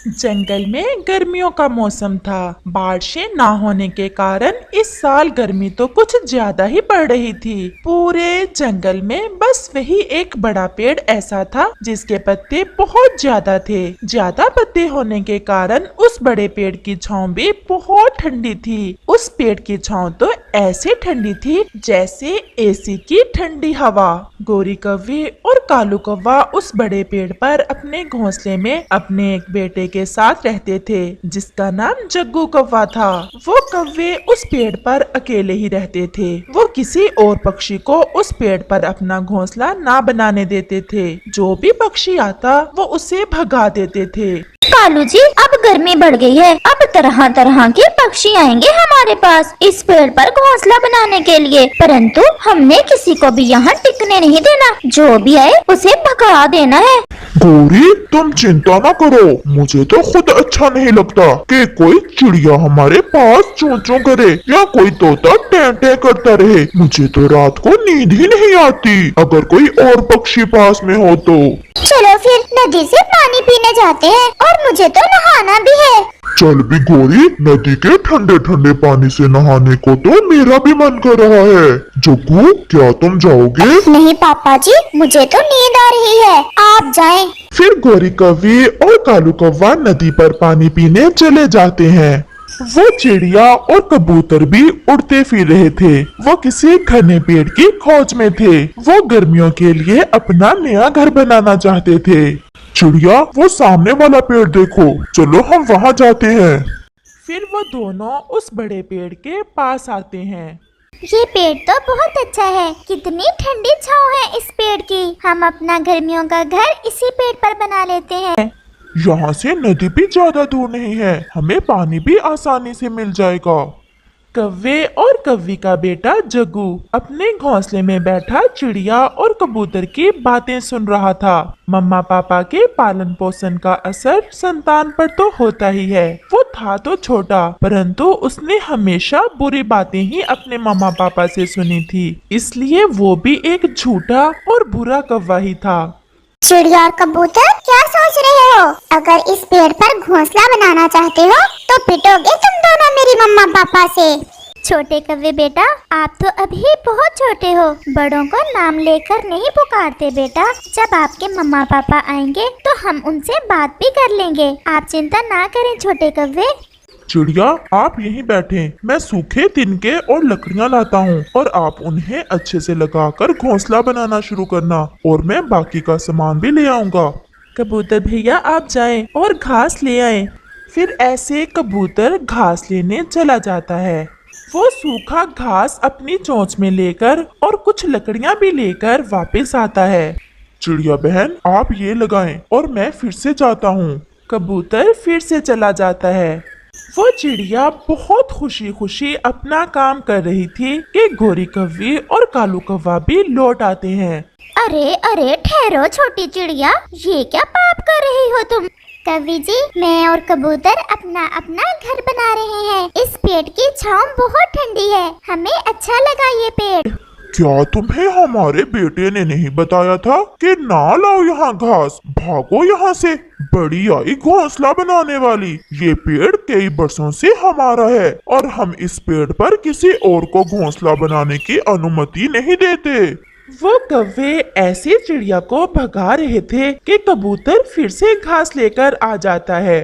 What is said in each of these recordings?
जंगल में गर्मियों का मौसम था। बारिशें ना होने के कारण इस साल गर्मी तो कुछ ज्यादा ही पड़ रही थी। पूरे जंगल में बस वही एक बड़ा पेड़ ऐसा था जिसके पत्ते बहुत ज्यादा थे। ज्यादा पत्ते होने के कारण उस बड़े पेड़ की छांव भी बहुत ठंडी थी। उस पेड़ की छांव तो ऐसे ठंडी थी जैसे एसी की ठंडी हवा। गोरी कौवे और कालू कौवा उस बड़े पेड़ पर अपने घोंसले में अपने एक बेटे के साथ रहते थे जिसका नाम जग्गू कौवा था। वो कौवे उस पेड़ पर अकेले ही रहते थे। वो किसी और पक्षी को उस पेड़ पर अपना घोंसला ना बनाने देते थे। जो भी पक्षी आता वो उसे भगा देते थे। कालू जी, अब गर्मी बढ़ गई है। अब तरह तरह के पक्षी आएंगे हमारे पास इस पेड़ पर घोंसला बनाने के लिए, परंतु हमने किसी को भी यहाँ टिकने नहीं देना। जो भी आए उसे भगा देना है। गौरी, तुम चिंता न करो। मुझे तो खुद अच्छा नहीं लगता कि कोई चिड़िया हमारे पास चूं चूं करे या कोई तोता टें टें करता रहे। मुझे तो रात को नींद ही नहीं आती अगर कोई और पक्षी पास में हो तो। चलो फिर नदी से पानी पीने जाते हैं, और मुझे तो नहाना भी है। चल भी गौरी, नदी के ठंडे ठंडे पानी से नहाने को तो मेरा भी मन कर रहा है। जग्गू, क्या तुम जाओगे? नहीं पापा जी, मुझे तो नींद आ रही है, आप जाएं। फिर गोरी कौवे और कालू कौवा नदी पर पानी पीने चले जाते हैं। वो चिड़िया और कबूतर भी उड़ते फिर रहे थे। वो किसी घने पेड़ की खोज में थे। वो गर्मियों के लिए अपना नया घर बनाना चाहते थे। चिड़िया, वो सामने वाला पेड़ देखो, चलो हम वहाँ जाते हैं। फिर वो दोनों उस बड़े पेड़ के पास आते हैं। ये पेड़ तो बहुत अच्छा है। कितनी ठंडी छांव है इस पेड़ की। हम अपना गर्मियों का घर इसी पेड़ पर बना लेते हैं। यहाँ से नदी भी ज्यादा दूर नहीं है, हमें पानी भी आसानी से मिल जाएगा। कौवे और कौवी का बेटा जग्गू अपने घोंसले में बैठा चिड़िया और कबूतर की बातें सुन रहा था। मम्मा पापा के पालन पोषण का असर संतान पर तो होता ही है। वो था तो छोटा, परंतु उसने हमेशा बुरी बातें ही अपने मम्मा पापा से सुनी थी, इसलिए वो भी एक झूठा और बुरा कौवा ही था। चिड़िया और कबूतर, क्या सोच रहे हो? अगर इस पेड़ पर घोंसला बनाना चाहते हो तो पिटोगे तुम दोनों मेरी मम्मा पापा से। छोटे कौवे बेटा, आप तो अभी बहुत छोटे हो। बड़ों को नाम लेकर नहीं पुकारते बेटा। जब आपके मम्मा पापा आएंगे तो हम उनसे बात भी कर लेंगे। आप चिंता ना करें छोटे कौवे। चिड़िया, आप यहीं बैठें, मैं सूखे तिनके और लकड़ियाँ लाता हूँ और आप उन्हें अच्छे से लगाकर घोंसला बनाना शुरू करना, और मैं बाकी का सामान भी ले आऊँगा। कबूतर भैया आप जाएं और घास ले आएं। फिर ऐसे कबूतर घास लेने चला जाता है। वो सूखा घास अपनी चोंच में लेकर और कुछ लकड़ियाँ भी लेकर वापस आता है। चिड़िया बहन, आप ये लगाएं और मैं फिर से जाता हूँ। कबूतर फिर से चला जाता है। वो चिड़िया बहुत खुशी खुशी अपना काम कर रही थी कि गोरी कौवी और कालू कौवा भी लौट आते हैं। अरे अरे ठहरो छोटी चिड़िया, ये क्या पाप कर रही हो तुम? कवि जी, मैं और कबूतर अपना अपना घर बना रहे हैं। इस पेड़ की छांव बहुत ठंडी है, हमें अच्छा लगा ये पेड़। क्या तुम्हें हमारे बेटे ने नहीं बताया था कि ना लाओ यहाँ घास? भागो यहाँ से, बड़ी आई घोंसला बनाने वाली। ये पेड़ कई बरसों से हमारा है और हम इस पेड़ पर किसी और को घोंसला बनाने की अनुमति नहीं देते। वो कौवे ऐसे चिड़िया को भगा रहे थे कि कबूतर फिर से घास लेकर आ जाता है।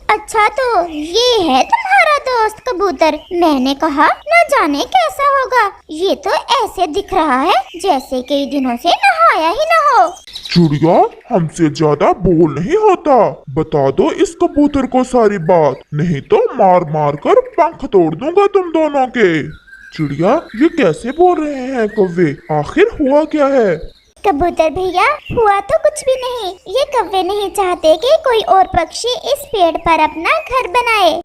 अच्छा, तो ये है तुम्हारा दोस्त कबूतर। मैंने कहा न जाने कैसा होगा। ये तो ऐसे दिख रहा है जैसे कई दिनों से नहाया ही न हो। चिड़िया, हमसे ज्यादा बोल नहीं होता। बता दो इस कबूतर को सारी बात, नहीं तो मार मार कर पंख तोड़ दूंगा तुम दोनों के। चिड़िया, ये कैसे बोल रहे हैं कौवे? आखिर हुआ क्या है? कबूतर भैया, हुआ तो कुछ भी नहीं। ये कौवे नहीं चाहते कि कोई और पक्षी इस पेड़ पर अपना घर बनाए।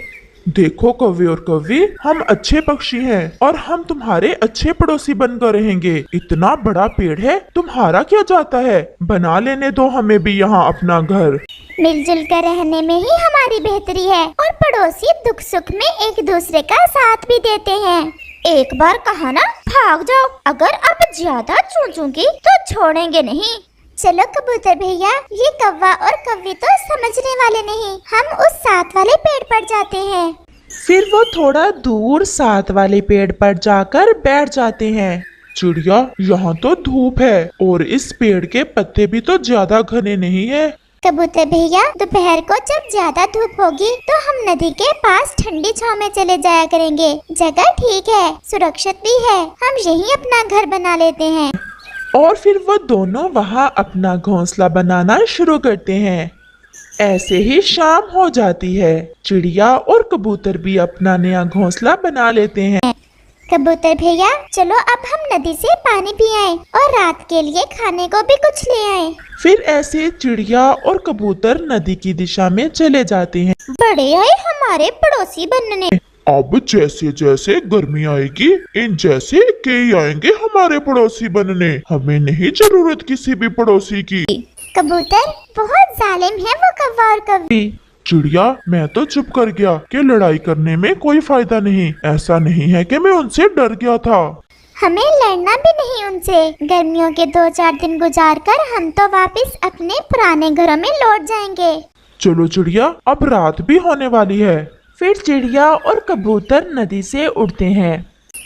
देखो कौवे और कौवी, हम अच्छे पक्षी हैं और हम तुम्हारे अच्छे पड़ोसी बनकर रहेंगे। इतना बड़ा पेड़ है, तुम्हारा क्या जाता है? बना लेने दो हमें भी यहाँ अपना घर। मिलजुल कर रहने में ही हमारी बेहतरी है, और पड़ोसी दुख सुख में एक दूसरे का साथ भी देते हैं। एक बार कहा ना, भाग जाओ। अगर अब ज्यादा चूचूंगी तो छोड़ेंगे नहीं। चलो कबूतर भैया, ये कौवा और कौवी तो समझने वाले नहीं, हम उस साथ वाले पेड़ पर जाते हैं। फिर वो थोड़ा दूर साथ वाले पेड़ पर जाकर बैठ जाते हैं। चिड़िया, यहाँ तो धूप है और इस पेड़ के पत्ते भी तो ज्यादा घने नहीं है। कबूतर भैया, दोपहर को जब ज्यादा धूप होगी तो हम नदी के पास ठंडी छांव में चले जाया करेंगे। जगह ठीक है, सुरक्षित भी है, हम यहीं अपना घर बना लेते हैं। और फिर वो दोनों वहाँ अपना घोंसला बनाना शुरू करते हैं। ऐसे ही शाम हो जाती है। चिड़िया और कबूतर भी अपना नया घोंसला बना लेते हैं। कबूतर भैया, चलो अब हम नदी से पानी पी आए और रात के लिए खाने को भी कुछ ले आए। फिर ऐसे चिड़िया और कबूतर नदी की दिशा में चले जाते हैं। बड़े आए हमारे पड़ोसी बनने। अब जैसे जैसे गर्मी आएगी, इन जैसे कई आएंगे हमारे पड़ोसी बनने। हमें नहीं जरूरत किसी भी पड़ोसी की। कबूतर, बहुत जालिम है वो कौवा और कौवी। चिड़िया, मैं तो चुप कर गया कि लड़ाई करने में कोई फायदा नहीं। ऐसा नहीं है कि मैं उनसे डर गया था। हमें लड़ना भी नहीं उनसे। गर्मियों के 2-4 दिन गुजार कर हम तो वापस अपने पुराने घरों में लौट जाएंगे। चलो चिड़िया, अब रात भी होने वाली है। फिर चिड़िया और कबूतर नदी से उड़ते हैं।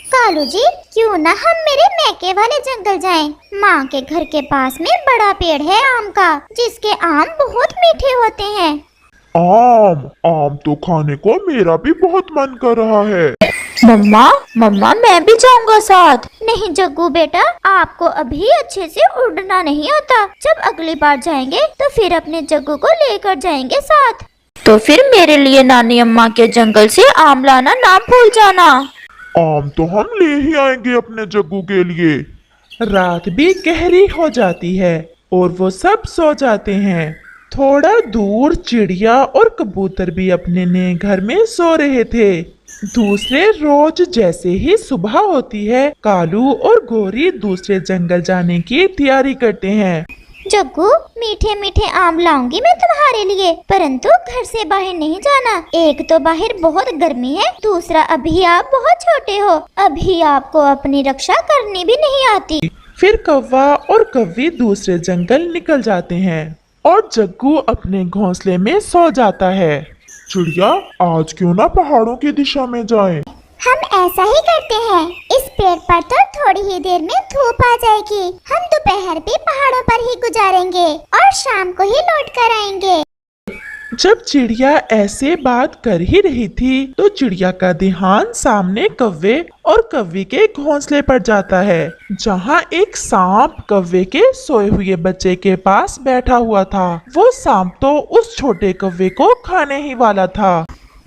कालू जी, क्यों ना हम मेरे मैके वाले जंगल जाएं? माँ के घर के पास में बड़ा पेड़ है आम का, जिसके आम बहुत मीठे होते हैं। आम तो खाने को मेरा भी बहुत मन कर रहा है। मम्मा मैं भी जाऊंगा साथ। नहीं जग्गू बेटा, आपको अभी अच्छे से उड़ना नहीं आता। जब अगली बार जाएंगे तो फिर अपने जग्गू को लेकर जाएंगे साथ। तो फिर मेरे लिए नानी अम्मा के जंगल से आम लाना ना भूल जाना। आम तो हम ले ही आएंगे अपने जग्गू के लिए। रात भी गहरी हो जाती है और वो सब सो जाते हैं। थोड़ा दूर चिड़िया और कबूतर भी अपने नए घर में सो रहे थे। दूसरे रोज जैसे ही सुबह होती है, कालू और गोरी दूसरे जंगल जाने की तैयारी करते हैं। जग्गू, मीठे मीठे आम लाऊंगी मैं तुम्हारे लिए, परंतु घर से बाहर नहीं जाना। एक तो बाहर बहुत गर्मी है, दूसरा अभी आप बहुत छोटे हो, अभी आपको अपनी रक्षा करनी भी नहीं आती। फिर कौवा और कौवी दूसरे जंगल निकल जाते हैं और जग्गू अपने घोंसले में सो जाता है। चिड़िया, आज क्यों ना पहाड़ों की दिशा में जाएं? हम ऐसा ही करते हैं। इस पेड़ पर तो थोड़ी ही देर में धूप आ जाएगी। हम दोपहर भी पहाड़ों पर ही गुजारेंगे और शाम को ही लौट कर आएंगे। जब चिड़िया ऐसे बात कर ही रही थी तो चिड़िया का ध्यान सामने कौवे और कौवी के घोंसले पर जाता है, जहाँ एक सांप कौवे के सोए हुए बच्चे के पास बैठा हुआ था। वो सांप तो उस छोटे कौवे को खाने ही वाला था।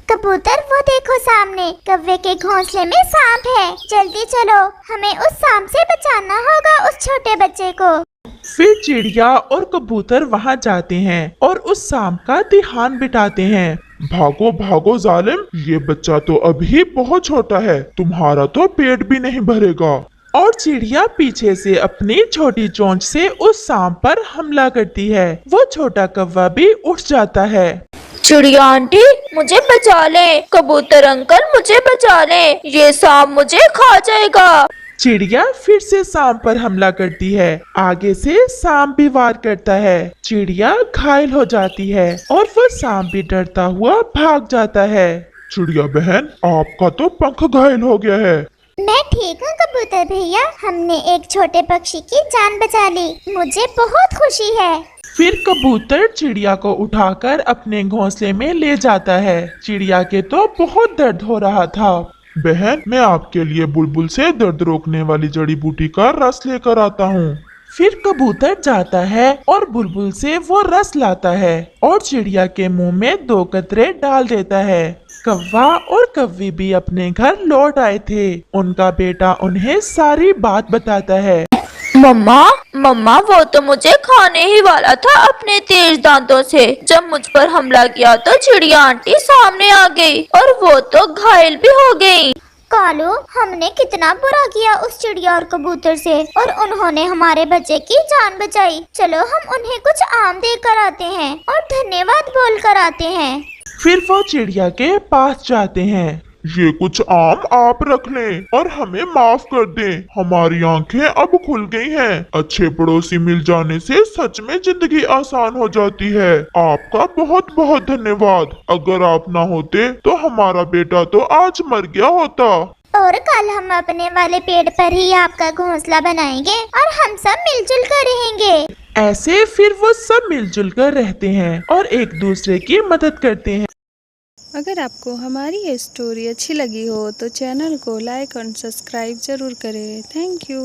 कबूतर, वो देखो सामने कौवे के घोंसले में सांप है। जल्दी चलो, हमें उस सांप से बचाना होगा उस छोटे बच्चे को। फिर चिड़िया और कबूतर वहाँ जाते हैं और उस सांप का ध्यान बिठाते हैं। भागो भागो जालिम, ये बच्चा तो अभी बहुत छोटा है, तुम्हारा तो पेट भी नहीं भरेगा। और चिड़िया पीछे से अपनी छोटी चोंच से उस सांप पर हमला करती है। वो छोटा कौवा भी उठ जाता है। चिड़िया आंटी, मुझे बचा ले। कबूतर अंकल, मुझे बचा ले, ये सांप मुझे खा जाएगा। चिड़िया फिर से सांप पर हमला करती है। आगे से सांप भी वार करता है। चिड़िया घायल हो जाती है और वो सांप भी डरता हुआ भाग जाता है। चिड़िया बहन, आपका तो पंख घायल हो गया है। मैं ठीक हूँ कबूतर भैया, हमने एक छोटे पक्षी की जान बचा ली, मुझे बहुत खुशी है। फिर कबूतर चिड़िया को उठाकर अपने घोंसले में ले जाता है। चिड़िया के तो बहुत दर्द हो रहा था। बहन, मैं आपके लिए बुलबुल से दर्द रोकने वाली जड़ी बूटी का रस लेकर आता हूँ। फिर कबूतर जाता है और बुलबुल से वो रस लाता है और चिड़िया के मुंह में 2 कतरे डाल देता है। कौवा और कौवी भी अपने घर लौट आए थे। उनका बेटा उन्हें सारी बात बताता है। मम्मा, वो तो मुझे खाने ही वाला था अपने तेज दांतों से। जब मुझ पर हमला किया तो चिड़िया आंटी सामने आ गई और वो तो घायल भी हो गई। कालू, हमने कितना बुरा किया उस चिड़िया और कबूतर से और उन्होंने हमारे बच्चे की जान बचाई। चलो हम उन्हें कुछ आम देकर आते हैं और धन्यवाद बोल कर आते हैं। फिर वो चिड़िया के पास जाते हैं ये कुछ आम आप रख लें और हमें माफ कर दें। हमारी आंखें अब खुल गई हैं। अच्छे पड़ोसी मिल जाने से सच में जिंदगी आसान हो जाती है। आपका बहुत बहुत धन्यवाद। अगर आप ना होते तो हमारा बेटा तो आज मर गया होता। और कल हम अपने वाले पेड़ पर ही आपका घोंसला बनाएंगे और हम सब मिलजुल कर रहेंगे। ऐसे फिर वो सब मिलजुल कर रहते हैं और एक दूसरे की मदद करते हैं। अगर आपको हमारी ये स्टोरी अच्छी लगी हो तो चैनल को लाइक और सब्सक्राइब ज़रूर करें। Thank you.